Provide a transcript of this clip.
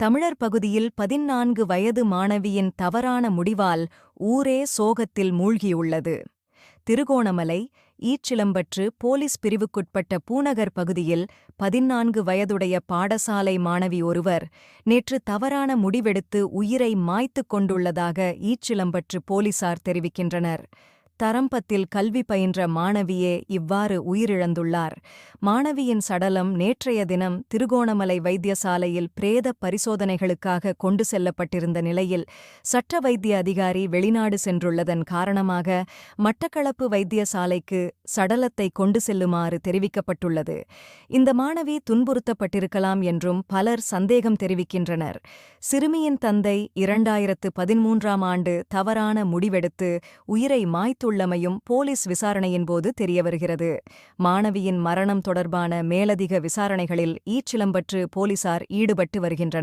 தமிழர் பகுதியில் 14 வயது மாணவியின் தவறான முடிவால் ஊரே சோகத்தில் மூழ்கியுள்ளது. திருகோணமலை ஈச்சிலம்பற்று போலீஸ் பிரிவுக்குட்பட்ட பூநகர் பகுதியில் 14 வயதுடைய பாடசாலை மாணவி ஒருவர் நேற்று தவறான முடிவெடுத்து உயிரை மாய்த்துக் கொண்டுள்ளதாக ஈச்சிலம்பற்று போலீசார் தெரிவிக்கின்றனர். தரம்பத்தில் கல்வி பயின்ற மாணவியே இவ்வாறு உயிரிழந்துள்ளார். மாணவியின் சடலம் நேற்றைய தினம் திருகோணமலை வைத்தியசாலையில் பிரேத பரிசோதனைகளுக்காக கொண்டு செல்லப்பட்டிருந்த நிலையில் சட்ட வைத்திய அதிகாரி வெளிநாடு சென்றுள்ளதன் காரணமாக மட்டக்களப்பு வைத்தியசாலைக்கு சடலத்தை கொண்டு செல்லுமாறு தெரிவிக்கப்பட்டுள்ளது. இந்த மாணவி துன்புறுத்தப்பட்டிருக்கலாம் என்றும் பலர் சந்தேகம் தெரிவிக்கின்றனர். சிறுமியின் தந்தை 2013ஆம் ஆண்டு தவறான முடிவெடுத்து உயிரை மாய்த்துள்ளமையும் போலீஸ் விசாரணையின்போது தெரியவருகிறது. மாணவியின் மரணம் தொடர்பான மேலதிக விசாரணைகளில் ஈச்சிலம்பற்று போலீசார் ஈடுபட்டு வருகின்றனர்.